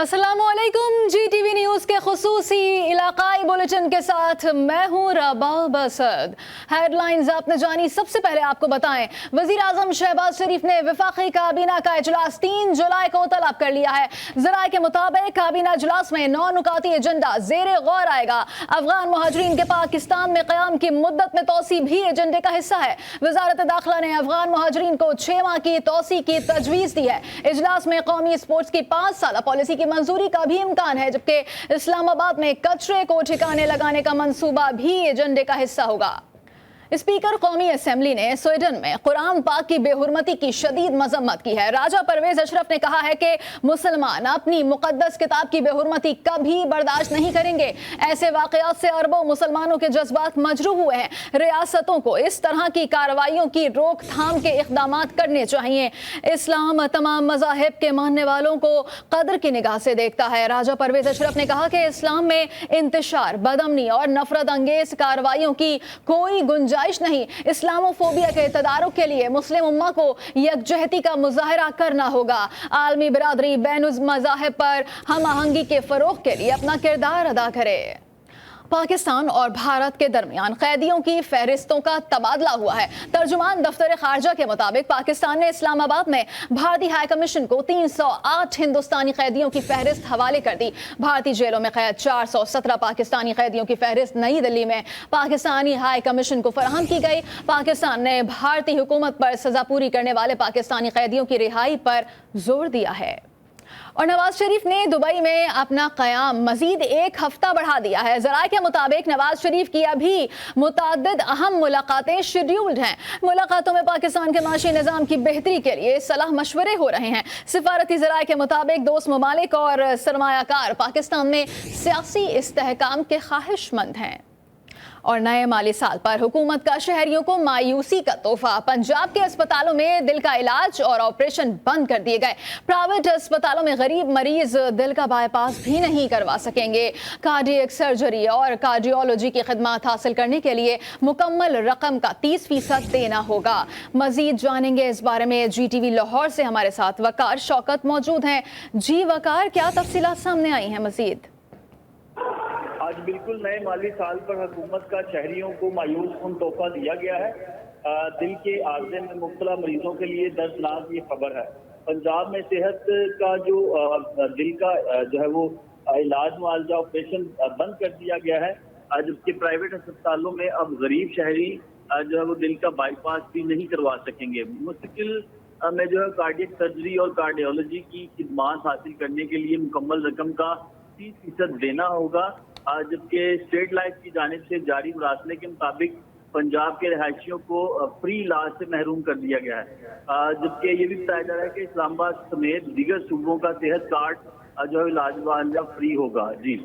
अस्सलामुअलैकुम। GTV news के खुसूसी इलाकाई bulletin के साथ मैं हूँ रबाब असद। हेडलाइंस आपने जानी, सबसे पहले आपको बताएं वजीर आजम शहबाज शरीफ ने वफाकी काबीना का इजलास 3 जुलाई को तलब कर लिया है। ज़राए के मुताबिक काबीना इजलास में 9 नुकाती एजेंडा ज़ेरे गौर आएगा। अफगान मुहाजिरीन के पाकिस्तान में क़याम की मुद्दत में तोसी भी एजेंडे का हिस्सा है। वजारत दाखिला ने अफगान मुहाजिरीन को 6 माह की तोसी की तजवीज़ दी है। इजलास में कौमी स्पोर्ट्स की 5 साल पॉलिसी की मंजूरी का भी इम्कान है, जबकि इस्लामाबाद में कचरे को ठिकाने लगाने का मंसूबा भी एजेंडे का हिस्सा होगा। स्पीकर कौमी असेंबली ने स्वीडन में कुरान पाक की बेहुरमती की शदीद मजम्मत की है। राजा परवेज अशरफ ने कहा है कि मुसलमान अपनी मुकद्दस किताब की बेहुरमती कभी बर्दाश्त नहीं करेंगे। ऐसे वाकयात से अरबों मुसलमानों के जज्बात मजरूह हुए हैं। रियासतों को इस तरह की कार्रवाइयों की रोकथाम के इक़दामात करने चाहिए। इस्लाम तमाम मज़ाहिब के मानने वालों को कदर की निगाह से देखता है। राजा परवेज अशरफ ने कहा कि इस्लाम में इंतशार, बदअमनी और नफरत अंगेज कार्रवाइयों की कोई गुंजाइश नहीं। इस्लामोफोबिया के तदारुक के लिए मुस्लिम उम्मा को यकजहती का मुजाहरा करना होगा। आलमी बिरादरी बैनुल मज़ाहिब पर हम आहंगी के फरोग के लिए अपना किरदार अदा करे। पाकिस्तान और भारत के दरमियान कैदियों की फहरिस्तों का तबादला हुआ है। तर्जुमान दफ्तर खारजा के मुताबिक पाकिस्तान ने इस्लामाबाद में भारतीय हाई कमीशन को 308 हिंदुस्तानी कैदियों की फहरिस्त हवाले कर दी। भारतीय जेलों में कैद 417 पाकिस्तानी कैदियों की फहरिस्त नई दिल्ली में पाकिस्तानी हाई कमीशन को फराहम की गई। पाकिस्तान ने भारतीय हुकूमत पर सजा पूरी करने वाले पाकिस्तानी कैदियों की रिहाई पर जोर दिया है। और नवाज शरीफ ने दुबई में अपना क़याम मजीद 1 हफ्ता बढ़ा दिया है। ज़राए के मुताबिक नवाज शरीफ की अभी मुतअद्दिद अहम मुलाकातें शेड्यूल्ड हैं। मुलाकातों में पाकिस्तान के माशी निज़ाम की बेहतरी के लिए सलाह मशवरे हो रहे हैं। सिफारती ज़राए के मुताबिक दोस्त ममालिक और सरमायाकार पाकिस्तान में सियासी इस्तेहकाम के ख्वाहिशमंद हैं। और नए माली साल पर हुकूमत का शहरियों को मायूसी का तोहफा। पंजाब के अस्पतालों में दिल का इलाज और ऑपरेशन बंद कर दिए गए। प्राइवेट अस्पतालों में गरीब मरीज दिल का बाईपास भी नहीं करवा सकेंगे। कार्डियक सर्जरी और कार्डियोलॉजी की खिदमत हासिल करने के लिए मुकम्मल रकम का 30% देना होगा। मजीद जानेंगे इस बारे में। GTV लाहौर से हमारे साथ वकार शौकत मौजूद हैं। जी वकार, क्या तफसीलात सामने आई हैं मजीद? आज बिल्कुल नए माली साल पर हुकूमत का शहरियों को मायूस कुन तोहफा दिया गया है। दिल के आर्जे में मुब्तला मरीजों के लिए दर्दनाक ये खबर है। पंजाब में सेहत का जो दिल का जो है वो इलाज मुआवजा ऑपरेशन बंद कर दिया गया है, जबकि प्राइवेट अस्पतालों में अब गरीब शहरी जो है वो दिल का बाईपास भी नहीं करवा सकेंगे। मुस्तकिल में जो है कार्डियक सर्जरी और कार्डियोलॉजी की खिदमत हासिल करने के लिए मुकम्मल रकम का 30% देना होगा, जबकि स्टेट लाइफ की जानिब से जारी मुरासले के मुताबिक पंजाब के रहायशियों को फ्री इलाज से महरूम कर दिया गया है। जबकि ये भी बताया जा रहा है कि इस्लामाबाद समेत दीगर सूबों का सेहत कार्ड जो है इलाज मुआवजा फ्री होगा। जी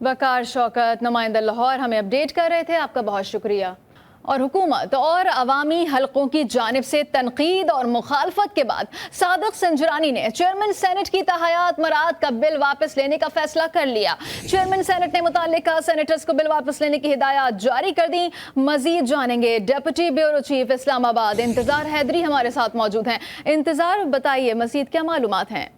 वकार शौकत नुमाइंदा लाहौर हमें अपडेट कर रहे थे, आपका बहुत शुक्रिया। और हुकूमत और अवामी हलकों की जानिब से तनकीद और मुखालफत के बाद सादिक संजरानी ने चेयरमैन सेनेट की तहयात मराद का बिल वापस लेने का फैसला कर लिया। चेयरमैन सेनेट ने मुताल्लिका सेनेटर्स को बिल वापस लेने की हिदायत जारी कर दी। मजीद जानेंगे डिप्टी ब्यूरो चीफ इस्लामाबाद इंतजार हैदरी हमारे साथ मौजूद हैं। इंतजार, बताइए मजीद क्या मालूमात हैं?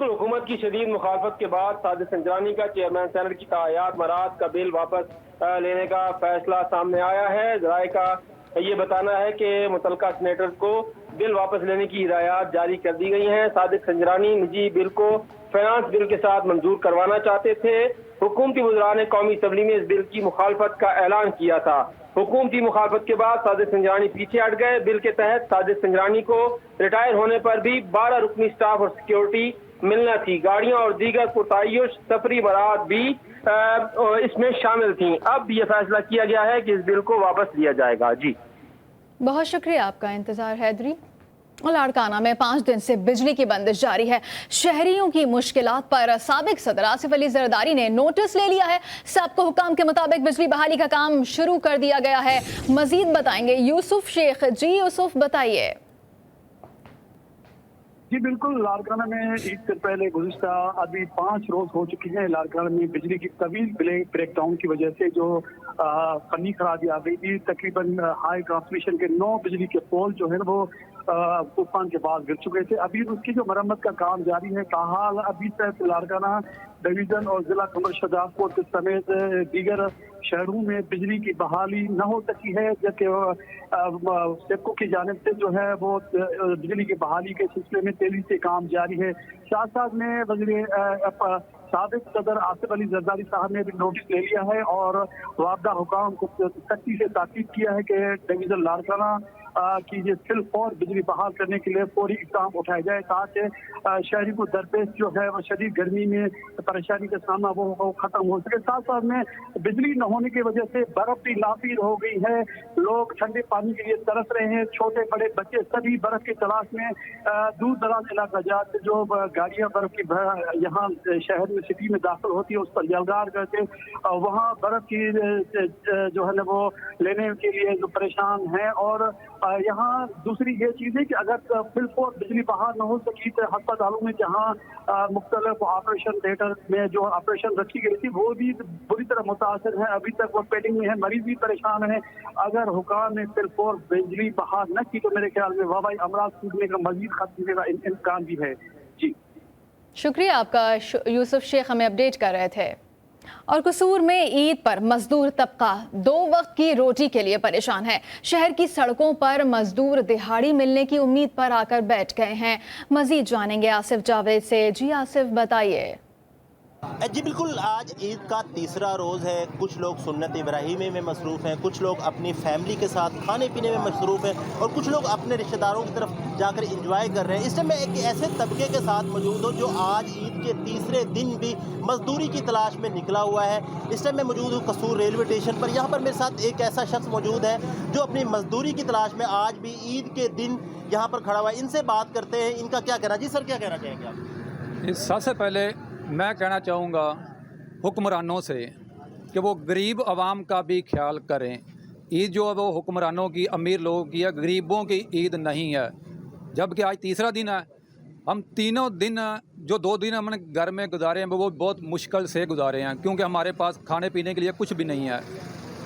हुकूमत की शदीद मुखालफत के बाद सादिक संजरानी का चेयरमैन सेनेट की तहयात मराद का बिल वापस लेने का फैसला सामने आया है। ज़राए का ये बताना है कि मुतल्लिका सेनेटर्स को बिल वापस लेने की हिदायत जारी कर दी गई हैं। सादिक संजरानी निजी बिल को फाइनेंस बिल के साथ मंजूर करवाना चाहते थे। हुकूमती वज़रा ने कौमी असम्बली में इस बिल की मुखालफत का ऐलान किया था। हुकूमती मुखालफत के बाद सादिक संजरानी पीछे हट गए। बिल के तहत सादिक संजरानी को रिटायर होने पर भी 12 रुकनी स्टाफ और सिक्योरिटी मिलना थी। गाड़ियां और दीगर पुरतायुश सफरी बरात भी इसमें शामिल थी। अब यह फैसला किया गया है कि इस बिल को वापस लिया जाएगा। जी बहुत शुक्रिया आपका इंतजार हैदरी। लाड़काना में 5 दिन से बिजली की बंदिश जारी है। शहरियों की मुश्किलात पर साबिक सदर आसिफ अली जरदारी ने नोटिस ले लिया है। सबको हुकाम के मुताबिक बिजली बहाली का काम शुरू कर दिया गया है। मजीद बताएंगे यूसुफ शेख। जी यूसुफ, बताइए। जी बिल्कुल, लाड़काना में ईद से पहले गुज़िश्ता अभी 5 रोज हो चुकी हैं। लाड़काना में बिजली की तवील ब्रेक डाउन की वजह से जो फनी खराबी आ गई थी। तकरीबन हाई ट्रांसमिशन के 9 बिजली के पोल जो है ना वो तूफान के बाद गिर चुके थे। अभी उसकी जो मरम्मत का काम जारी है। ताहाल अभी तक लाड़काना डिवीजन और जिला कमर शहजादपुर के समेत दीगर शहरों में बिजली की बहाली न हो सकी है, जबकि सेपको की जानिब से जो है वो बिजली की बहाली के सिलसिले में तेजी से काम जारी है। साथ साथ में वज़ीर साबिक सदर आसिफ अली जरदारी साहब ने भी नोटिस ले लिया है और वाबदा हुकाम को सख्ती से ताकीद किया है कि डिवीजन लाड़काना की ये फिल फौर बिजली बहाल करने के लिए फौरी इक़दाम उठाए जाए, ताकि शहरी को दरपेश जो है वो शदीद गर्मी में परेशानी का सामना वो खत्म हो सके। साथ साथ में बिजली न होने की वजह से बर्फ भी नापीद हो गई है, लोग ठंडे पानी के लिए तरस रहे हैं, छोटे बड़े बच्चे सभी बर्फ की तलाश में दूर दराज इलाका जाते, जो गाड़ियाँ बर्फ की यहाँ शहर में सिटी में दाखिल होती है उस पर यलगार करके वहाँ बर्फ की जो है ना वो लेने के लिए जो परेशान हैं। और यहाँ दूसरी ये चीज़ है कि अगर फिलफौर बिजली बहाल न हो सकी तो अस्पतालों में जहाँ मुख्तलिफ ऑपरेशन थिएटर में जो ऑपरेशन रखी गई थी वो भी बुरी तरह मुतासर है, अभी तक वो पेंडिंग में है, मरीज भी परेशान है। अगर हुकाम ने फिलफौर बिजली बहाल न की तो मेरे ख्याल में वबाई अमराज फूटने का मजीद खतरे का इम्कान भी है। जी शुक्रिया आपका यूसुफ शेख, हमें अपडेट कर रहे थे। और कसूर में ईद पर मजदूर तबका 2 वक्त की रोटी के लिए परेशान है। शहर की सड़कों पर मजदूर दिहाड़ी मिलने की उम्मीद पर आकर बैठ गए हैं। मजीद जानेंगे आसिफ जावेद से। जी आसिफ, बताइए। जी बिल्कुल, आज ईद का तीसरा रोज़ है। कुछ लोग सुन्नत इब्राहिमी में मसरूफ़ हैं, कुछ लोग अपनी फैमिली के साथ खाने पीने में मसरूफ़ हैं और कुछ लोग अपने रिश्तेदारों की तरफ जाकर इंजॉय कर रहे हैं। इस टाइम मैं एक ऐसे तबके के साथ मौजूद हूँ जो आज ईद के तीसरे दिन भी मजदूरी की तलाश में निकला हुआ है। इस टाइम मैं मौजूद हूँ कसूर रेलवे स्टेशन पर। यहाँ पर मेरे साथ एक ऐसा शख्स मौजूद है जो अपनी मजदूरी की तलाश में आज भी ईद के दिन यहाँ पर खड़ा हुआ है। इनसे बात करते हैं, इनका क्या कहना। जी सर, क्या कहना चाहेंगे आप? सबसे पहले मैं कहना चाहूँगा हुक्मरानों से कि वो गरीब आवाम का भी ख्याल करें। ईद जो है वो हुक्मरानों की, अमीर लोगों की है, गरीबों की ईद नहीं है। जबकि आज तीसरा दिन है। हम तीनों दिन जो 2 दिन हमने घर में गुजारे हैं वो बहुत मुश्किल से गुजारे हैं, क्योंकि हमारे पास खाने पीने के लिए कुछ भी नहीं है।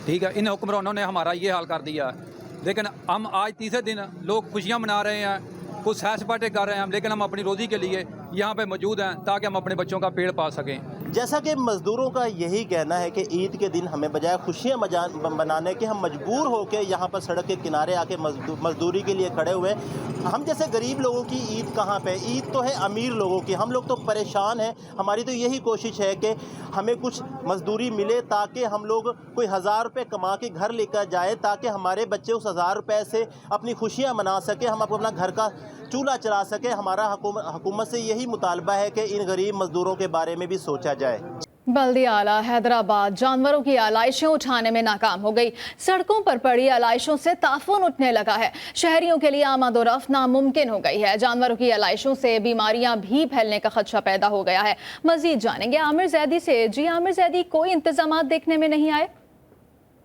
ठीक है, इन हुक्मरानों ने हमारा ये हाल कर दिया है। लेकिन हम आज तीसरे दिन लोग खुशियाँ मना रहे हैं, कुछ सैर सपाटे कर रहे हैं, लेकिन हम अपनी रोज़ी के लिए यहाँ पे मौजूद हैं ताकि हम अपने बच्चों का पेड़ पाल सकें। जैसा कि मज़दूरों का यही कहना है कि ईद के दिन हमें बजाय खुशियाँ मनाने के हम मजबूर होकर यहाँ पर सड़क के किनारे आके मजदूरी के लिए खड़े हुए हैं। हम जैसे गरीब लोगों की ईद कहाँ पे? ईद तो है अमीर लोगों की। हम लोग तो परेशान हैं। हमारी तो यही कोशिश है कि हमें कुछ मजदूरी मिले ताकि हम लोग कोई 1000 रुपये कमा के घर लेकर जाए, ताकि हमारे बच्चे उस 1000 रुपये से अपनी खुशियाँ मना सकें, हम अपना घर का चूल्हा चला सके। हमारा हुकूमत से यही मुतालबा है कि इन गरीब मजदूरों के बारे में भी सोचा जाए। बल्दी आला हैदराबाद जानवरों की आलाइशें उठाने में नाकाम हो गई। सड़कों पर पड़ी आलाइशों से ताफून उठने लगा है। शहरियों के लिए आमदोरफ्त नामुमकिन हो गई है। जानवरों की आलाइशों से बीमारियां भी फैलने का खदशा पैदा हो गया है। मजीद जानेंगे आमिर जैदी से। जी आमिर जैदी, कोई इंतजाम देखने में नहीं आए?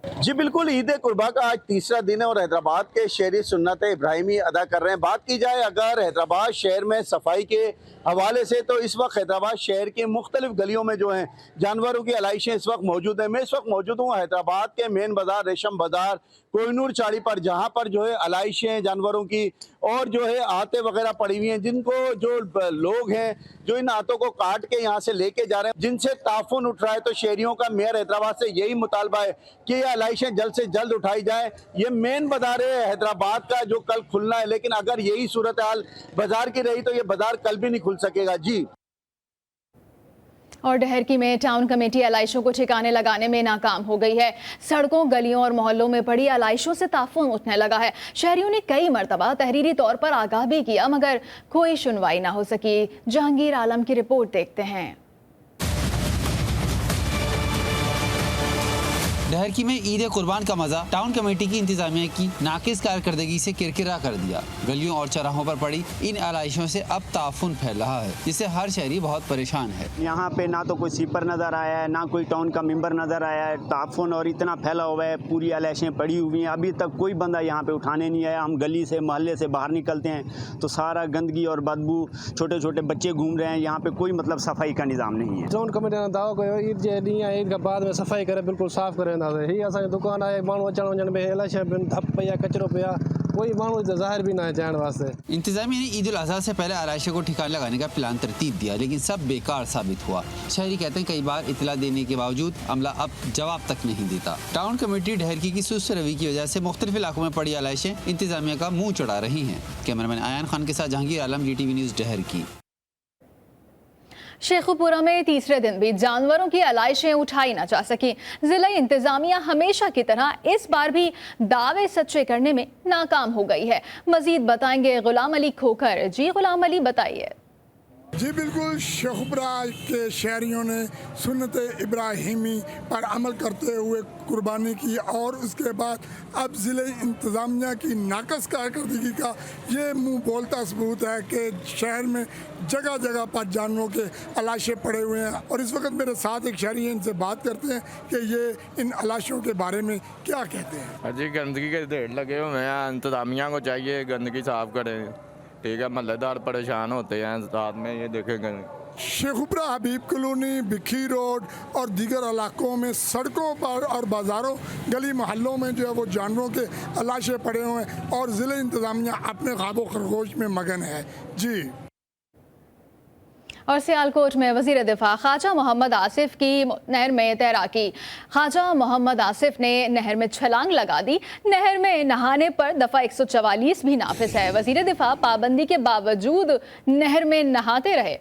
जी बिल्कुल, ईद कुर्बा का आज तीसरा दिन है और हैदराबाद के शहरी सुन्नत इब्राहिमी अदा कर रहे हैं। बात की जाए अगर हैदराबाद शहर में सफाई के हवाले से, तो इस वक्त हैदराबाद शहर की मुख्तलिफ गलियों में जो हैं जानवरों की आलाइशें इस वक्त मौजूद हैं। मैं इस वक्त मौजूद हूँ हैदराबाद के मेन बाजार रेशम बाजार कोहिनूर चाड़ी पर, जहाँ पर जो है आलाइशें जानवरों की और जो है आते वगैरह पड़ी हुई हैं, जिनको जो लोग हैं जो इन आतों को काट के यहाँ से लेके जा रहे हैं, जिनसे ताफुन उठ रहा है। तो शहरियों का मेयर हैदराबाद से यही मुतालबा है कि ये आलाइशें जल्द से जल्द उठाई जाए। ये मेन बाजार है हैदराबाद का जो कल खुलना है, लेकिन अगर यही सूरत हाल बाजार की रही तो ये बाजार कल भी नहीं खुल सकेगा। जी। और डहरकी में टाउन कमेटी आलाइशों को ठिकाने लगाने में नाकाम हो गई है। सड़कों, गलियों और मोहल्लों में पड़ी आलाइशों से ताफून उठने लगा है। शहरियों ने कई मरतबा तहरीरी तौर पर आगाह भी किया, मगर कोई सुनवाई ना हो सकी। जहांगीर आलम की रिपोर्ट देखते हैं। डहरकी में ईद कुर्बान का मजा टाउन कमेटी की इंतजामिया की नाकिस कारकर्दगी से किरकिरा कर दिया। गलियों और चौराहों पर पड़ी इन आलाइशों से अब ताफुन फैल रहा है, जिससे हर शहरी बहुत परेशान है। यहाँ पे ना तो कोई स्वीपर नजर आया है, ना कोई टाउन का मेंबर नजर आया है। ताफुन और इतना फैला हुआ है, पूरी आलाइशें पड़ी हुई हैं। अभी तक कोई बंदा यहाँ पे उठाने नहीं आया। हम गली से मोहल्ले से बाहर निकलते हैं तो सारा गंदगी और बदबू, छोटे छोटे बच्चे घूम रहे हैं। यहाँ पे कोई मतलब सफाई का निज़ाम नहीं है। टाउन कमेटी ने दावा कयो ईद जे ॾींहुं आहे, ईद खां बाद में सफ़ाई करे बिल्कुलु साफ़ करे वेंदासीं। हीअ असांजी दुकान आहे, माण्हू अचण वञण में इलाही शइ धप पई आहे, कचिरो पियो आहे, कोई मानू ज़ाहिर भी ना है जाने वास्ते। इंतजामिया ने ईद उल अजहा से पहले आलाइशों को ठिकाने लगाने का प्लान तरतीब दिया, लेकिन सब बेकार साबित हुआ। शहरी कहते हैं कई बार इतला देने के बावजूद अमला अब जवाब तक नहीं देता। टाउन कमेटी ढहरकी की सुस्त रवि की वजह से मुख्तलिफ इलाकों में पड़ी आलाइशें इंतजामिया का मुंह चढ़ा रही हैं। कैमरामैन आयान खान के साथ जहांगीर आलम, GTV न्यूज़, ढहरकी। शेखुपुरा में तीसरे दिन भी जानवरों की आलाइशें उठाई न जा सकी। जिला इंतजामिया हमेशा की तरह इस बार भी दावे सच्चे करने में नाकाम हो गई है। मजीद बताएंगे गुलाम अली खोखर। जी गुलाम अली, बताइए। जी बिल्कुल, शेखुपुरा के शहरियों ने सुन्नत इब्राहिमी पर अमल करते हुए कुर्बानी की और उसके बाद अब ज़िले इंतज़ामिया की नाकस कारकर्दगी का ये मुंह बोलता सबूत है कि शहर में जगह जगह पर जानवरों के अलाशे पड़े हुए हैं। और इस वक्त मेरे साथ एक शहरी हैं, इनसे बात करते हैं कि ये इन अलाशों के बारे में क्या कहते हैं। जी, गंदगी के ढेर लगे हुए हैं, इंतज़ामिया को चाहिए गंदगी साफ़ करें। ठीक है, महल्लेदार परेशान होते हैं रात में, ये देखेंगे। शेखुपुरा, हबीब कॉलोनी, भिखी रोड और दीगर इलाकों में सड़कों पर और बाज़ारों, गली मोहल्लों में जो है वो जानवरों के अलाशे पड़े हुए हैं और ज़िले इंतज़ामिया अपने ख्वाबो खरगोश में मगन है। जी। और सियालकोट में वज़ीर दिफा ख्वाजा मोहम्मद आसिफ की नहर में तैराकी। ख्वाजा मोहम्मद आसिफ ने नहर में छलांग लगा दी। नहर में नहाने पर दफ़ा 144 भी नाफिज है। वज़ीर दिफा पाबंदी के बावजूद नहर में नहाते रहे।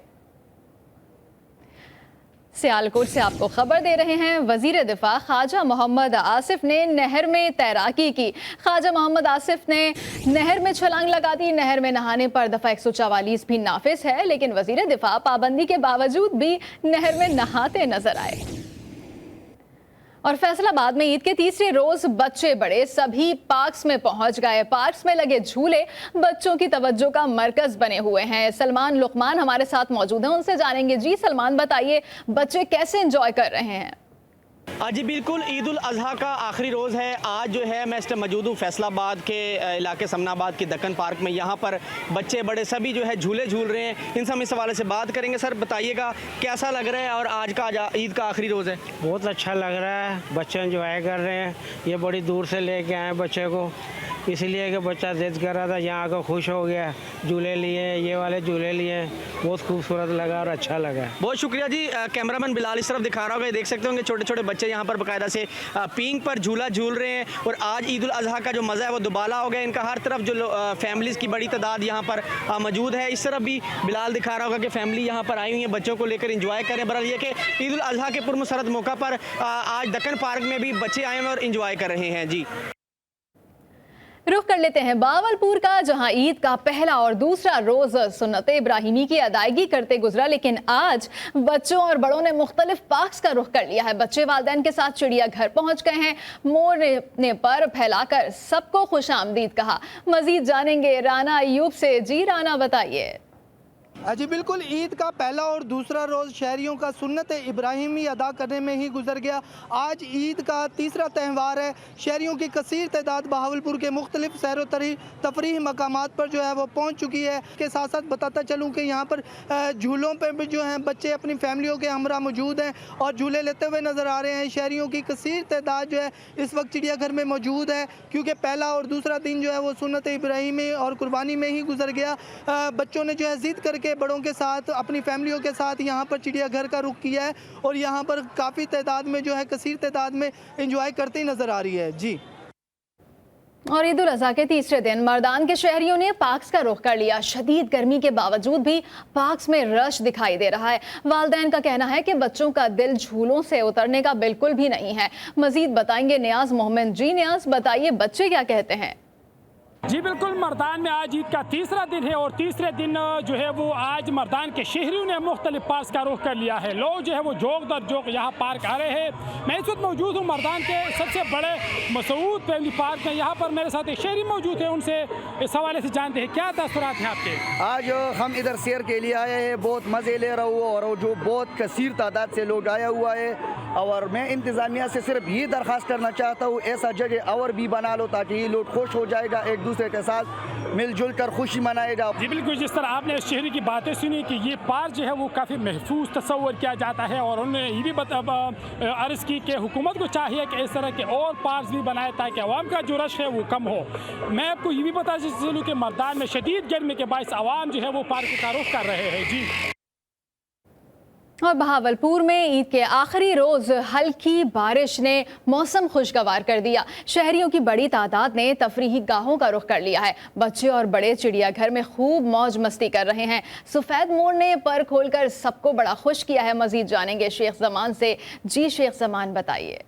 सियालकोट से आपको खबर दे रहे हैं, वज़ीर दिफा ख्वाजा मोहम्मद आसिफ ने नहर में तैराकी की। ख्वाजा मोहम्मद आसिफ ने नहर में छलांग लगा दी। नहर में नहाने पर दफ़ा 144 भी नाफिज है, लेकिन वज़ीर दिफा पाबंदी के बावजूद भी नहर में नहाते नजर आए। और फैसलाबाद में ईद के तीसरे रोज बच्चे बड़े सभी पार्क्स में पहुंच गए। पार्क्स में लगे झूले बच्चों की तवज्जो का मरकज बने हुए हैं। सलमान लुकमान हमारे साथ मौजूद हैं, उनसे जानेंगे। जी सलमान, बताइए बच्चे कैसे एंजॉय कर रहे हैं? जी बिल्कुल, ईद उल अजहा का आखिरी रोज़ है आज। जो है मैं इस टाइम मौजूद हूँ फैसलाबाद के इलाके समनाबाद के दक्कन पार्क में। यहाँ पर बच्चे बड़े सभी जो है झूले झूल रहे हैं। इनसे हम इस हवाले से बात करेंगे। सर बताइएगा कैसा लग रहा है और आज का ईद का आखिरी रोज़ है? बहुत अच्छा लग रहा है, बच्चे एंजॉय कर रहे हैं। ये बड़ी दूर से लेके आए बच्चे को, इसलिए कि बच्चा जिद कर रहा था, यहाँ आकर खुश हो गया। झूले लिए, ये वाले झूले लिए, बहुत खूबसूरत लगा और अच्छा लगा। बहुत शुक्रिया जी। कैमरामैन बिलाल इस तरफ दिखा रहा होगा, देख सकते होंगे छोटे छोटे बच्चे यहाँ पर बाकायदा से पींग पर झूला झूल रहे हैं। और आज ईद उल अजहा का जो मज़ा है वो दुबाला हो गया इनका। हर तरफ जो फैमिलीज़ की बड़ी तादाद यहाँ पर मौजूद है। इस तरफ भी बिलाल दिखा रहा होगा कि फैमिली यहाँ पर आई हुई है, बच्चों को लेकर इंजॉय करें। बहरहाल ये कि ईद उल अजहा के पुरमसरत मौका पर आज दक्कन पार्क में भी बच्चे आए हैं और इंजॉय कर रहे हैं। जी रुख कर लेते हैं बावलपुर का, जहां ईद का पहला और दूसरा रोज सुन्नत इब्राहिमी की अदायगी करते गुजरा। लेकिन आज बच्चों और बड़ों ने मुख्तलिफ पार्क्स का रुख कर लिया है। बच्चे वालिदैन के साथ चिड़ियाघर पहुंच गए हैं। मोर ने पर फैलाकर सबको खुश आमदीद कहा। मजीद जानेंगे राना अयूब से। जी राना, बताइए। जी बिल्कुल, ईद का पहला और दूसरा रोज़ शहरियों का सुन्नत इब्राहिमी अदा करने में ही गुजर गया। आज ईद का तीसरा त्यौहार है। शहरियों की कसीर तादाद बहावलपुर के मुख्तलिफ सैर तफरीह मकामात पर जो है वो पहुँच चुकी है। के साथ साथ बताता चलूँ कि यहाँ पर झूलों पर भी जो हैं बच्चे अपनी फैमिलियों के हमरा मौजूद हैं और झूले लेते हुए नज़र आ रहे हैं। शहरियों की कसीर तादाद जो है इस वक्त चिड़ियाघर में मौजूद है, क्योंकि पहला और दूसरा दिन जो है वो सुन्नत इब्राहिमी और कुर्बानी में ही गुजर गया। बच्चों ने जो है ज़िद करके बड़ों के साथ अपनी फैमिलियों के साथ यहाँ पर चिड़ियाघर का रुख किया है और यहाँ पर काफ़ी तादाद में जो है कसीर तादाद में एंजॉय करती नज़र आ रही है। जी। और ईद उल अजहा के तीसरे दिन मर्दान के शहरियों ने पार्क्स का रुख कर लिया। शदीद गर्मी के बावजूद भी पार्क्स में रश दिखाई दे रहा है। वालिदैन का कहना है कि बच्चों का दिल झूलों से उतरने का बिल्कुल भी नहीं है। मजीद बताएंगे नियाज मोहम्मद। जी नियाज, बताइए बच्चे क्या कहते हैं? जी बिल्कुल, मर्दान में आज ईद का तीसरा दिन है और तीसरे दिन जो है वो आज मर्दान के शहरियों ने मुख्तलिफ पार्क का रुख कर लिया है। लोग जो है वो जोक दर जोक यहाँ पार्क आ रहे हैं। मैं इस वक्त मौजूद हूँ मर्दान के सबसे बड़े मशहूर फैमिली पार्क में। यहाँ पर मेरे साथ एक शहरी मौजूद है, उनसे इस हवाले से जानते हैं क्या तासुरात हैं आपके। आज हम इधर सैर के लिए आए हैं, बहुत मज़े ले रहा हूँ और जो बहुत कसीर तादाद से लोग आया हुआ है। और मैं इंतज़ामिया से सिर्फ ये दरख्वास्त करना चाहता हूँ, ऐसा जगह और भी बना लो ताकि ये लोग खुश हो जाएगा, एक दूसरे के साथ मिलजुल कर खुशी मनाए जाओ। जी बिल्कुल, जिस तरह आपने इस शहरी की बातें सुनी कि ये पार्क जो है वो काफ़ी महफूज तस्वर किया जाता है, और उन्होंने ये भी अर्ज़ की कि हुकूमत को चाहिए कि इस तरह के और पार्क भी बनाए ताकि आवाम का जो रश है वो कम हो। मैं आपको ये भी बता चलूँ कि मर्दान में शदीद गर्मी के बायस आवाम जो है वो पार्क का रुख कर रहे हैं। जी। और बहावलपुर में ईद के आखिरी रोज़ हल्की बारिश ने मौसम खुशगवार कर दिया। शहरियों की बड़ी तादाद ने तफरीही गाहों का रुख कर लिया है। बच्चे और बड़े चिड़ियाघर में खूब मौज मस्ती कर रहे हैं। सफ़ेद मोड़ ने पर खोलकर सबको बड़ा खुश किया है। मज़ीद जानेंगे शेख ज़मान से। जी शेख ज़मान, बताइए।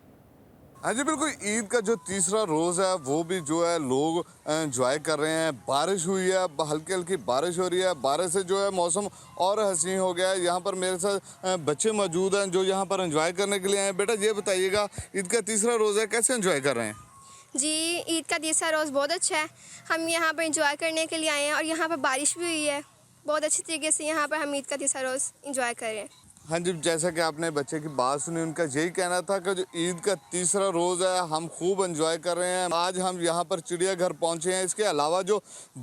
हाँ जी बिल्कुल, ईद का जो तीसरा रोज़ है वो भी जो है लोग एंजॉय कर रहे हैं। बारिश हुई है, हल्की हल्की बारिश हो रही है। बारिश से जो है मौसम और हसीन हो गया है। यहाँ पर मेरे साथ बच्चे मौजूद हैं जो यहाँ पर एंजॉय करने के लिए आए हैं। बेटा ये बताइएगा, ईद का तीसरा रोज़ है, कैसे एंजॉय कर रहे हैं? जी, ईद का तीसरा रोज़ बहुत अच्छा है। हम यहाँ पर एंजॉय करने के लिए आए हैं और यहाँ पर बारिश भी हुई है। बहुत अच्छी तरीके से यहाँ पर हम ईद का तीसरा रोज़ एंजॉय कर रहे हैं। हाँ जी, जैसा कि आपने बच्चे की बात सुनी, उनका यही कहना था कि जो ईद का तीसरा रोज़ है हम खूब एंजॉय कर रहे हैं। आज हम यहाँ पर चिड़ियाघर पहुँचे हैं। इसके अलावा जो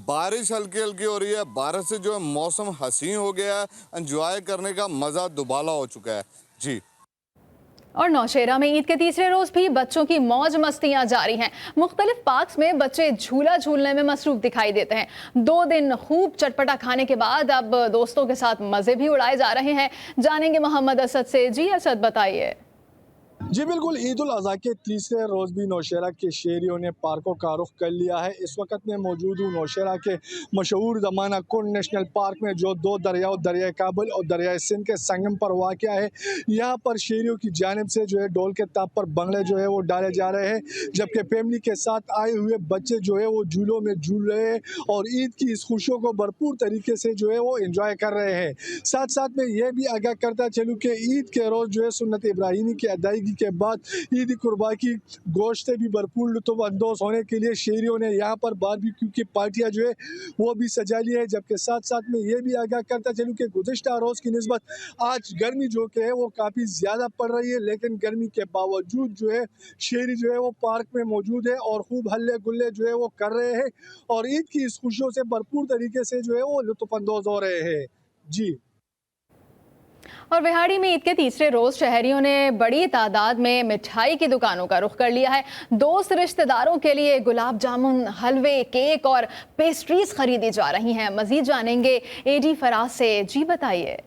बारिश हल्की हल्की हो रही है, बारिश से जो है मौसम हसीन हो गया है। एंजॉय करने का मज़ा दुबाला हो चुका है। जी। और नौशेरा में ईद के तीसरे रोज़ भी बच्चों की मौज मस्तियां जारी हैं। मुख्तलिफ पार्क्स में बच्चे झूला झूलने में मसरूफ दिखाई देते हैं। 2 दिन खूब चटपटा खाने के बाद अब दोस्तों के साथ मज़े भी उड़ाए जा रहे हैं। जानेंगे मोहम्मद असद से। जी असद, बताइए। जी बिल्कुल, ईद उल अज़हा के तीसरे रोज़ भी नौशेरा के शहरियों ने पार्कों का रुख कर लिया है। इस वक्त मैं मौजूद हूँ नौशेरा के मशहूर ज़माना कुंड नेशनल पार्क में, जो 2 दरियाओं दरिया काबुल और दरिया सिंध के संगम पर वाक़या है। यहाँ पर शहरियों की जानिब से जो है ढोल के ताप पर बंगले जो है वो डाले जा रहे हैं, जबकि फैमिली के साथ आए हुए बच्चे जो है वो झूलों में झूल रहे हैं और ईद की इस खुशियों को भरपूर तरीके से जो है वो इंजॉय कर रहे हैं। साथ साथ में ये भी आगाह करता चलूँ कि ईद के रोज़ जो है सुन्नत इब्राहिमी की अदायगी के बाद ईद कुर्बा की गोश्त से भी भरपूर लुत्फ़ अंदोज़ होने के लिए शहरियों ने यहाँ पर बारबेक्यू की पार्टियाँ जो है वो भी सजा ली है। जबकि साथ साथ में ये भी आगाह करता चलूँ कि गुज़िश्ता रोज़ की निस्बत आज गर्मी जो कि है वो काफ़ी ज़्यादा पड़ रही है, लेकिन गर्मी के बावजूद जो है शहरी जो है वो पार्क में मौजूद है और खूब हल्ले गुल्ले जो है वो कर रहे हैं और ईद की इस खुशियों से भरपूर तरीके से जो है वो लुत्फ़ अंदोज़ हो रहे हैं। जी। और विहाड़ी में ईद के तीसरे रोज़ शहरियों ने बड़ी तादाद में मिठाई की दुकानों का रुख कर लिया है। दोस्त रिश्तेदारों के लिए गुलाब जामुन, हलवे, केक और पेस्ट्रीज खरीदी जा रही हैं। मज़ीद जानेंगे एडी फराज से। जी बताइए।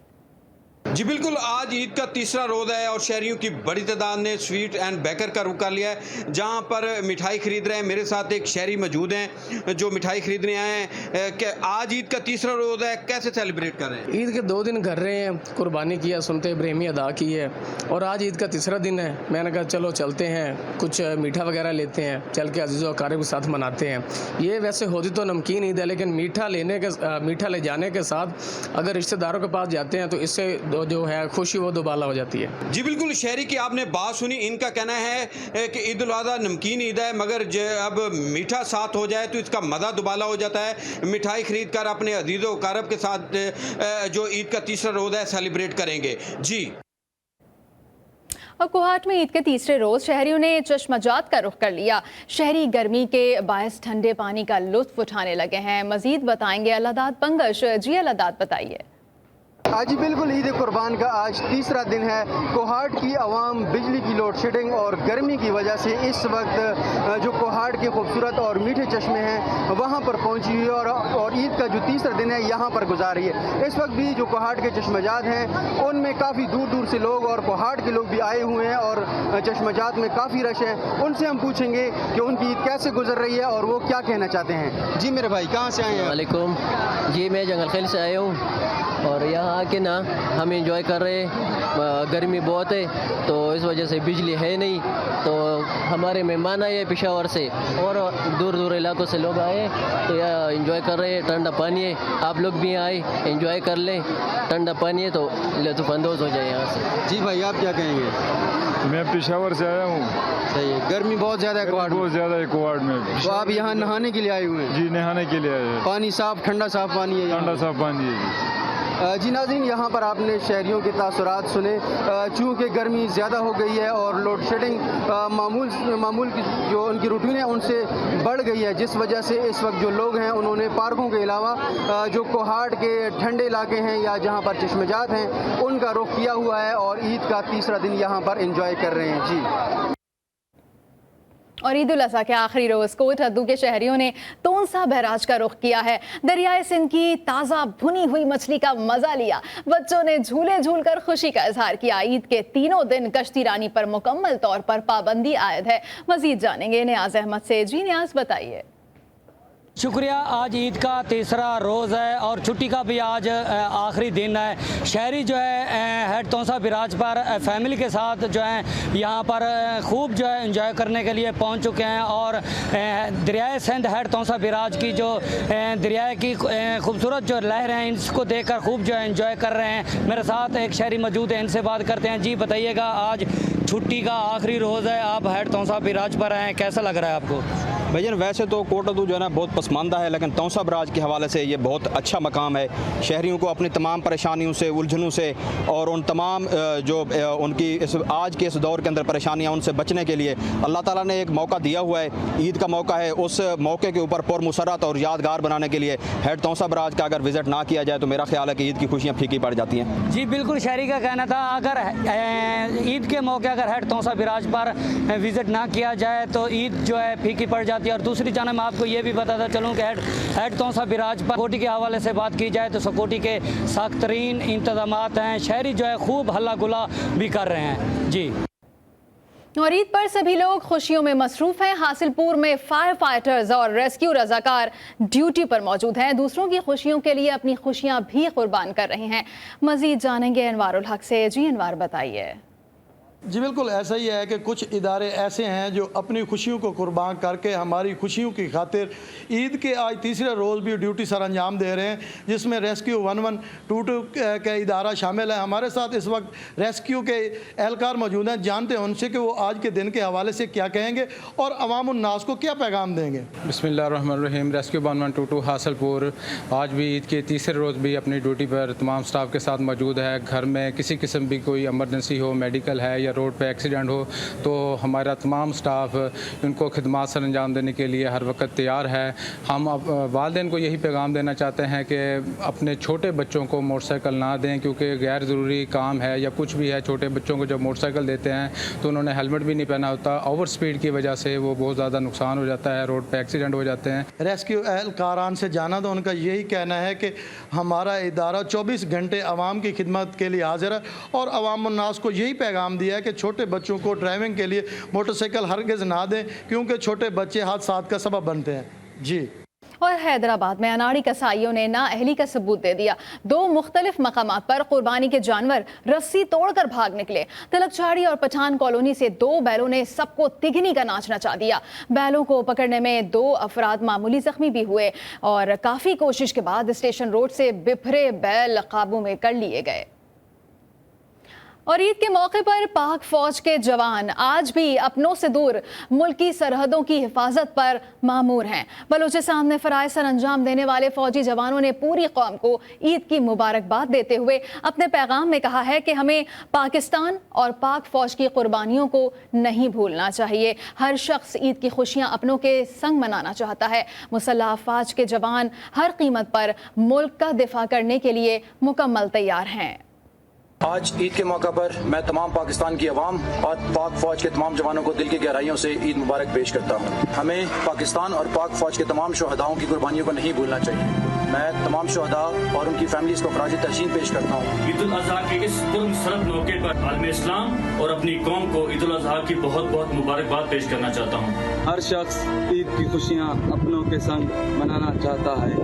जी बिल्कुल, आज ईद का तीसरा रोज़ है और शहरियों की बड़ी तादाद ने स्वीट एंड बेकर का रुख कर लिया है, जहां पर मिठाई खरीद रहे हैं। मेरे साथ एक शहरी मौजूद हैं जो मिठाई खरीदने आए हैं। कि आज ईद का तीसरा रोज़ है, कैसे सेलिब्रेट कर रहे हैं? ईद के 2 दिन कर रहे हैं, कुर्बानी किया, सुन्नत इब्राहिमी अदा की है और आज ईद का तीसरा दिन है। मैंने कहा चलो चलते हैं, कुछ मीठा वगैरह लेते हैं, चल के अज़ीज़ व अक़ारिब के साथ मनाते हैं। ये वैसे होती तो नमकीन ईद है, लेकिन मीठा ले जाने के साथ अगर रिश्तेदारों के पास जाते हैं तो इससे जो है खुशी वो दोबाला हो जाती है। जी बिल्कुल, शहरी की आपने बात सुनी। इनका कहना है कि ईद उल अज़हा नमकीन ईद है, मगर अब मीठा साथ हो जाए तो इसका मज़ा दोबाला हो जाता है। मिठाई खरीद कर अपने अज़ीज़ व अक़ारिब के साथ जो ईद का तीसरा रोज़ है सेलिब्रेट करेंगे। जी। और कोहाट में ईद के तीसरे रोज़ शहरियों ने चश्मजात का रुख कर लिया। शहरी गर्मी के बायस ठंडे पानी का लुत्फ़ उठाने लगे हैं। मज़ीद बताएंगे अल्लादाद पंगश। जी अल्लादाद, बताइए। जी बिल्कुल, ईद कुर्बान का आज तीसरा दिन है। कोहाट की आवाम बिजली की लोड शेडिंग और गर्मी की वजह से इस वक्त जो कोहाट के खूबसूरत और मीठे चश्मे हैं वहाँ पर पहुँची हुई है और ईद का जो तीसरा दिन है यहाँ पर गुजार रही है। इस वक्त भी जो कोहाट के चश्मजात हैं उनमें काफ़ी दूर दूर से लोग और कोहाट के लोग भी आए हुए हैं और चश्मजात में काफ़ी रश है। उनसे हम पूछेंगे कि उनकी ईद कैसे गुजर रही है और वो क्या कहना चाहते हैं। जी मेरे भाई, कहाँ से आए हैं? वालेकुम जी, मैं जंगल खेल से आया हूँ और यहाँ आके ना हम एंजॉय कर रहे हैं। गर्मी बहुत है तो इस वजह से बिजली है नहीं, तो हमारे मेहमान आए पेशावर से और दूर दूर इलाकों से लोग आए तो यहाँ एंजॉय कर रहे हैं। ठंडा पानी है, आप लोग भी आए एंजॉय कर लें। ठंडा पानी है तो लुत्फ़ अंदोज़ हो जाए यहाँ से। जी भाई, आप क्या कहेंगे? मैं पेशावर से आया हूँ। सही है, गर्मी बहुत ज़्यादा है कोहाट में। बहुत ज़्यादा है कोहाट में। तो आप यहाँ नहाने के लिए आए हुए हैं? जी, नहाने के लिए आए हैं। पानी साफ, ठंडा साफ पानी है? ठंडा साफ पानी है जी। جی ناظرین، یہاں پر آپ نے شہریوں کے تاثرات سنے۔ چونکہ گرمی زیادہ ہو گئی ہے اور لوڈ شیڈنگ معمول کی جو ان کی روٹین ہے ان سے بڑھ گئی ہے، جس وجہ سے اس وقت جو لوگ ہیں انہوں نے پارکوں کے علاوہ جو کوہاٹ کے ٹھنڈے علاقے ہیں یا جہاں پر چشمے جات ہیں ان کا رخ کیا ہوا ہے اور عید کا تیسرا دن یہاں پر انجوائے کر رہے ہیں۔ جی، اور عید الاضحیٰ کے آخری روز کوٹ ہدو کے شہریوں نے تونسا بیراج کا رخ کیا ہے۔ دریائے سندھ کی تازہ بھنی ہوئی مچھلی کا مزہ لیا، بچوں نے جھولے جھول کر خوشی کا اظہار کیا۔ عید کے تینوں دن کشتی رانی پر مکمل طور پر پابندی عائد ہے۔ مزید جانیں گے نیاز احمد سے۔ جی نیاز، بتائیے۔ شکریہ۔ آج عید کا تیسرا روز ہے اور چھٹی کا بھی آج آخری دن ہے۔ شہری جو ہے ہیڈ تونسا بیراج پر فیملی کے ساتھ جو ہے یہاں پر خوب جو ہے انجوائے کرنے کے لیے پہنچ چکے ہیں اور دریائے سندھ ہیڈ تونسا بیراج کی جو دریائے کی خوبصورت جو لہر ہیں اس کو دیکھ کر خوب جو ہے انجوائے کر رہے ہیں۔ میرے ساتھ ایک شہری موجود ہیں، ان سے بات کرتے ہیں۔ جی بتائیے گا، آج چھٹی کا آخری روز ہے، آپ ہیڈ تونسا بیراج پر ہیں، کیسا لگ رہا ہے آپ کو؟ بھائی جان، ویسے تو کوٹ ہدو جو ہے نا بہت پسماندہ ہے، لیکن تونسا بیراج کے حوالے سے یہ بہت اچھا مقام ہے۔ شہریوں کو اپنی تمام پریشانیوں سے، الجھنوں سے اور ان تمام جو ان کی آج کے اس دور کے اندر پریشانیاں ان سے بچنے کے لیے اللہ تعالیٰ نے ایک موقع دیا ہوا ہے، عید کا موقع ہے۔ اس موقع کے اوپر پر مسرت اور یادگار بنانے کے لیے ہیڈ تونسا بیراج کا اگر وزٹ نہ کیا جائے تو میرا خیال ہے کہ عید کی خوشیاں پھیکی پڑ جاتی ہیں۔ جی بالکل، شہری کا کہنا تھا اگر عید کے موقع اگر ہیڈ تونسا بیراج پر وزٹ نہ کیا جائے تو عید جو ہے پھیکی پڑ جاتی ہے۔ اور دوسری جانب میں آپ کو یہ بھی بتاتا چلوں کہ ہیڈ تونسا بیراج پر سیکورٹی کے حوالے سے بات کی جائے تو سیکورٹی کے سخت ترین انتظامات ہیں۔ شہری جو ہے خوب ہلا گلا بھی کر رہے ہیں۔ جی، اور عید پر سبھی لوگ خوشیوں میں مصروف ہیں۔ حاصل پور میں فائر فائٹرز اور ریسکیو رضاکار ڈیوٹی پر موجود ہیں، دوسروں کی خوشیوں کے لیے اپنی خوشیاں بھی قربان کر رہے ہیں۔ مزید جانیں گے انوار الحق سے۔ جی انوار، بتائیے۔ جی بالکل ایسا ہی ہے کہ کچھ ادارے ایسے ہیں جو اپنی خوشیوں کو قربان کر کے ہماری خوشیوں کی خاطر عید کے آج تیسرے روز بھی ڈیوٹی سر انجام دے رہے ہیں، جس میں ریسکیو 112 کا ادارہ شامل ہے۔ ہمارے ساتھ اس وقت ریسکیو کے اہلکار موجود ہیں، جانتے ہیں ان سے کہ وہ آج کے دن کے حوالے سے کیا کہیں گے اور عوام الناس کو کیا پیغام دیں گے۔ بسم اللہ الرحمن الرحیم۔ ریسکیو 112 حاصل پور آج بھی عید کے تیسرے روز بھی اپنی ڈیوٹی پر تمام سٹاف کے ساتھ موجود ہے۔ گھر میں کسی قسم بھی کوئی ایمرجنسی ہو، میڈیکل ہے یا روڈ پہ ایکسیڈنٹ ہو تو ہمارا تمام سٹاف ان کو خدمات سر انجام دینے کے لیے ہر وقت تیار ہے۔ ہم والدین کو یہی پیغام دینا چاہتے ہیں کہ اپنے چھوٹے بچوں کو موٹر سائیکل نہ دیں، کیونکہ غیر ضروری کام ہے یا کچھ بھی ہے، چھوٹے بچوں کو جب موٹر سائیکل دیتے ہیں تو انہوں نے ہیلمٹ بھی نہیں پہنا ہوتا، اوور سپیڈ کی وجہ سے وہ بہت زیادہ نقصان ہو جاتا ہے، روڈ پہ ایکسیڈنٹ ہو جاتے ہیں۔ ریسکیو اہلکاران سے جانا تو ان کا یہی کہنا ہے کہ ہمارا ادارہ 24 گھنٹے عوام کی خدمت کے لیے حاضر ہے اور عوام الناس کو یہی پیغام دیا ہے کہ چھوٹے بچوں کو ڈرائیونگ کے لیے موٹر سائیکل ہرگز نہ دیں، کیونکہ چھوٹے بچے حادثات کا سبب بنتے ہیں۔ جی، اور حیدرآباد میں اناڑی کسائیوں نے نااہلی کا ثبوت دے دیا۔ 2 مختلف مقامات پر قربانی کے جانور رسی توڑ کر بھاگ نکلے۔ تلک چھاڑی اور پٹھان کالونی سے 2 بیلوں نے سب کو تگنی کا ناچ نچا دیا۔ بیلوں کو پکڑنے میں 2 افراد معمولی زخمی بھی ہوئے اور کافی کوشش کے بعد اسٹیشن روڈ سے بپھرے بیل قابو میں کر لیے گئے۔ اور عید کے موقع پر پاک فوج کے جوان آج بھی اپنوں سے دور ملکی سرحدوں کی حفاظت پر مامور ہیں۔ بلوچستان میں فرائض سر انجام دینے والے فوجی جوانوں نے پوری قوم کو عید کی مبارکباد دیتے ہوئے اپنے پیغام میں کہا ہے کہ ہمیں پاکستان اور پاک فوج کی قربانیوں کو نہیں بھولنا چاہیے۔ ہر شخص عید کی خوشیاں اپنوں کے سنگ منانا چاہتا ہے۔ مسلح افواج کے جوان ہر قیمت پر ملک کا دفاع کرنے کے لیے مکمل تیار ہیں۔ آج عید کے موقع پر میں تمام پاکستان کی عوام اور پاک فوج کے تمام جوانوں کو دل کی گہرائیوں سے عید مبارک پیش کرتا ہوں۔ ہمیں پاکستان اور پاک فوج کے تمام شہداؤں کی قربانیوں کو نہیں بھولنا چاہیے۔ میں تمام شہداء اور ان کی فیملیز کو خراج تحسین پیش کرتا ہوں۔ عید الاضحیٰ کے اس پرمسرت موقع پر عالم اسلام اور اپنی قوم کو عید الاضحیٰ کی بہت بہت مبارکباد پیش کرنا چاہتا ہوں۔ ہر شخص عید کی خوشیاں اپنوں کے سنگ منانا چاہتا ہے۔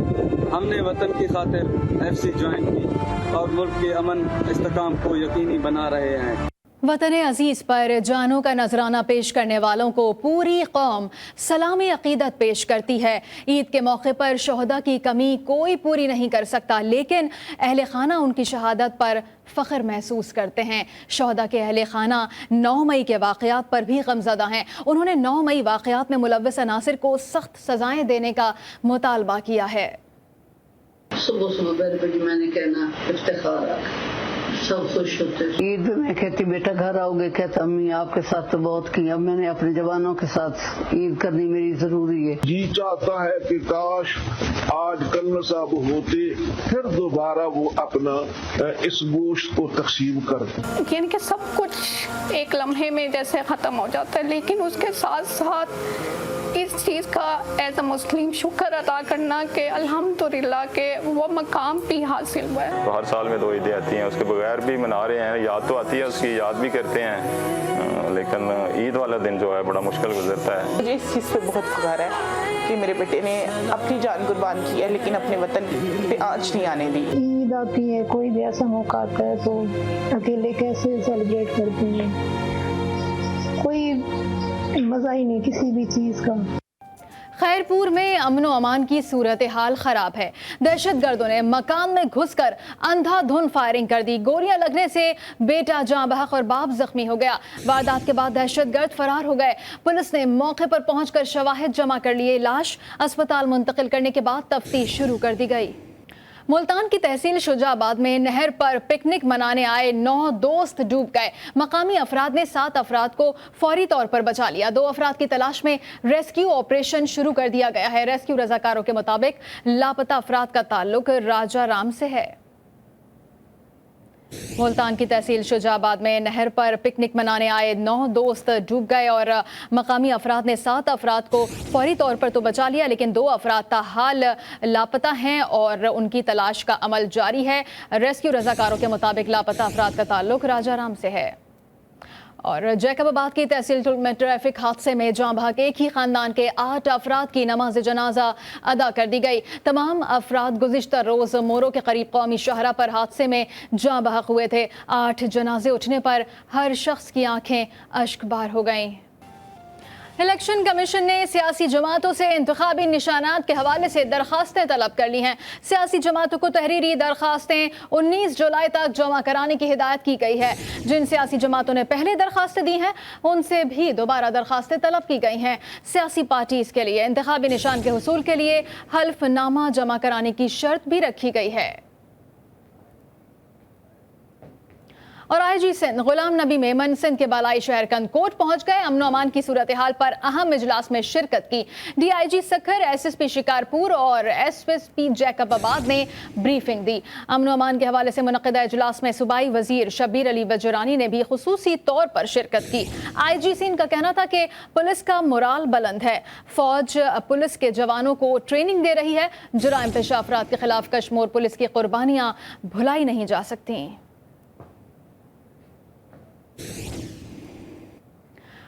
ہم نے وطن کی خاطر FC جوائن کی اور ملک کے امن استحکام کو یقینی بنا رہے ہیں۔ وطن عزیز پر جانوں کا نذرانہ پیش کرنے والوں کو پوری قوم سلام عقیدت پیش کرتی ہے۔ عید کے موقع پر شہداء کی کمی کوئی پوری نہیں کر سکتا، لیکن اہل خانہ ان کی شہادت پر فخر محسوس کرتے ہیں۔ شہداء کے اہل خانہ 9 مئی کے واقعات پر بھی غمزدہ ہیں۔ انہوں نے 9 مئی واقعات میں ملوث عناصر کو سخت سزائیں دینے کا مطالبہ کیا ہے۔ صبح صبح بیٹھ بیٹھ میں نے کہنا افتخار آ سب خوش ہوتے. عید میں کہتی بیٹا گھر آؤ گے, کہتا امی آپ کے ساتھ تو بہت کی, اب میں نے اپنے جوانوں کے ساتھ عید کرنی میری ضروری ہے. جی چاہتا ہے کہ کاش آج کل صاحب ہوتے پھر دوبارہ وہ اپنا اس گوشت کو تقسیم کرتے. یعنی کہ سب کچھ ایک لمحے میں جیسے ختم ہو جاتا ہے, لیکن اس کے ساتھ ساتھ اس چیز کا ایز اے مسلم شکر ادا کرنا کہ الحمدللہ کہ وہ مقام بھی حاصل ہوا ہے. تو ہر سال میں 2 عیدیں آتی ہیں, اس کے بغیر بھی منا رہے ہیں, یاد تو آتی ہے, اس کی یاد بھی کرتے ہیں, لیکن عید والا دن جو ہے بڑا مشکل گزرتا ہے. مجھے اس چیز پہ بہت فخر ہے کہ میرے بیٹے نے اپنی جان قربان کی ہے لیکن اپنے وطن پہ آنچ نہیں آنے دی. عید آتی ہے, کوئی بھی ایسا موقع آتا ہے تو اکیلے کیسے سیلیبریٹ کرتے ہیں, کوئی مزہ ہی نہیں کسی بھی چیز کا. خیر پور میں امن و امان کی صورتحال خراب ہے. دہشت گردوں نے مکان میں گھس کر اندھا دھند فائرنگ کر دی. گولیاں لگنے سے بیٹا جاں بحق اور باپ زخمی ہو گیا. واردات کے بعد دہشت گرد فرار ہو گئے. پولیس نے موقع پر پہنچ کر شواہد جمع کر لیے. لاش اسپتال منتقل کرنے کے بعد تفتیش شروع کر دی گئی. ملتان کی تحصیل شجاع آباد میں نہر پر پکنک منانے آئے 9 دوست ڈوب گئے. مقامی افراد نے 7 افراد کو فوری طور پر بچا لیا. 2 افراد کی تلاش میں ریسکیو آپریشن شروع کر دیا گیا ہے. ریسکیو رضاکاروں کے مطابق لاپتہ افراد کا تعلق راجہ رام سے ہے. ملتان کی تحصیل شجاع آباد میں نہر پر پکنک منانے آئے 9 دوست ڈوب گئے اور مقامی افراد نے 7 افراد کو فوری طور پر تو بچا لیا, لیکن 2 افراد تاحال لاپتہ ہیں اور ان کی تلاش کا عمل جاری ہے. ریسکیو رضاکاروں کے مطابق لاپتہ افراد کا تعلق راجہ رام سے ہے. اور جیکب آباد کی تحصیل میں ٹریفک حادثے میں جاں بحق ایک ہی خاندان کے 8 افراد کی نماز جنازہ ادا کر دی گئی. تمام افراد گزشتہ روز مورو کے قریب قومی شاہراہ پر حادثے میں جاں بحق ہوئے تھے. 8 جنازے اٹھنے پر ہر شخص کی آنکھیں اشک بار ہو گئیں. الیکشن کمیشن نے سیاسی جماعتوں سے انتخابی نشانات کے حوالے سے درخواستیں طلب کر لی ہیں. سیاسی جماعتوں کو تحریری درخواستیں 19 جولائی تک جمع کرانے کی ہدایت کی گئی ہے. جن سیاسی جماعتوں نے پہلے درخواستیں دی ہیں ان سے بھی دوبارہ درخواستیں طلب کی گئی ہیں. سیاسی پارٹیز کے لیے انتخابی نشان کے حصول کے لیے حلف نامہ جمع کرانے کی شرط بھی رکھی گئی ہے. اور آئی جی سندھ غلام نبی میمن سندھ کے بالائی شہر کنکوٹ پہنچ گئے. امن و امان کی صورتحال پر اہم اجلاس میں شرکت کی. D I G Sukkur, S S P Shikarpur اور ایس ایس پی جیکب آباد نے بریفنگ دی. امن و امان کے حوالے سے منعقدہ اجلاس میں صوبائی وزیر شبیر علی وجرانی نے بھی خصوصی طور پر شرکت کی. آئی جی سندھ کا کہنا تھا کہ پولیس کا مورال بلند ہے. فوج پولیس کے جوانوں کو ٹریننگ دے رہی ہے. جرائم پیشہ افراد کے خلاف کشمور پولیس کی قربانیاں بھلائی نہیں جا سکتی.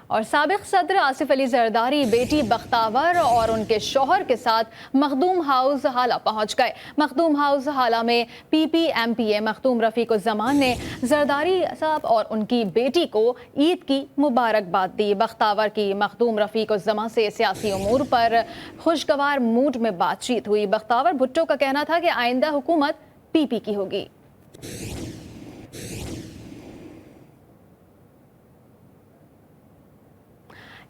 اور سابق صدر آصف علی زرداری بیٹی بختاور اور ان کے شوہر کے ساتھ مخدوم ہاؤس حالہ پہنچ گئے. مخدوم ہاؤس حالہ میں پی پی ایم پی اے مخدوم رفیق الزمان نے زرداری صاحب اور ان کی بیٹی کو عید کی مبارکباد دی. بختاور کی مخدوم رفیق الزمان سے سیاسی امور پر خوشگوار موڈ میں بات چیت ہوئی. بختاور بھٹو کا کہنا تھا کہ آئندہ حکومت پی پی کی ہوگی.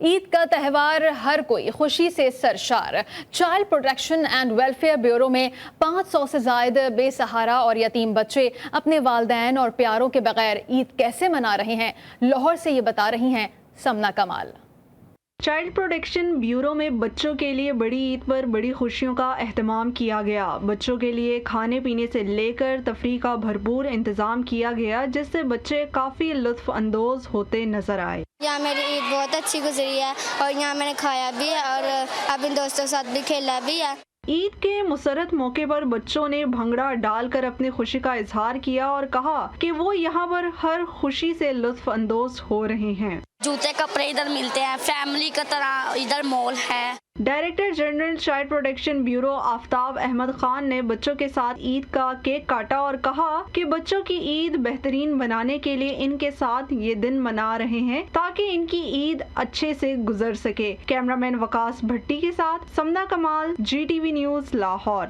عید کا تہوار ہر کوئی خوشی سے سرشار. Child protection and welfare bureau میں 500 سے زائد بے سہارا اور یتیم بچے اپنے والدین اور پیاروں کے بغیر عید کیسے منا رہے ہیں. لاہور سے یہ بتا رہی ہیں سمنا کمال. چائلڈ پروٹیکشن بیورو میں بچوں کے لیے بڑی عید پر بڑی خوشیوں کا اہتمام کیا گیا. بچوں کے لیے کھانے پینے سے لے کر تفریح کا بھرپور انتظام کیا گیا جس سے بچے کافی لطف اندوز ہوتے نظر آئے. یہاں میری عید بہت اچھی گزری ہے اور یہاں میں نے کھایا بھی ہے اور اپنے دوستوں کے ساتھ بھی کھیلا بھی ہے. عید کے مسرت موقع پر بچوں نے بھنگڑا ڈال کر اپنی خوشی کا اظہار کیا اور کہا کہ وہ یہاں پر ہر خوشی سے لطف اندوز ہو رہے ہیں. جوتے کپڑے ادھر ملتے ہیں, فیملی کی طرح ادھر مال ہے. Director general child protection bureau Aftab Ahmed Khan نے بچوں کے ساتھ عید کا کیک کاٹا اور کہا کہ بچوں کی عید بہترین بنانے کے لیے ان کے ساتھ یہ دن منا رہے ہیں تاکہ ان کی عید اچھے سے گزر سکے. کیمرامین وقاص بھٹی کے ساتھ Sumna Kamal, G T V news, Lahore.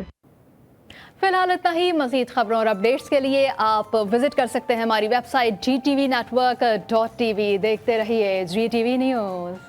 فی الحال اتنا ہی. مزید خبروں اور اپڈیٹس کے لیے آپ وزٹ کر سکتے ہیں ہماری ویب سائٹ GTVnetwork.tv. دیکھتے رہیے GTV نیوز.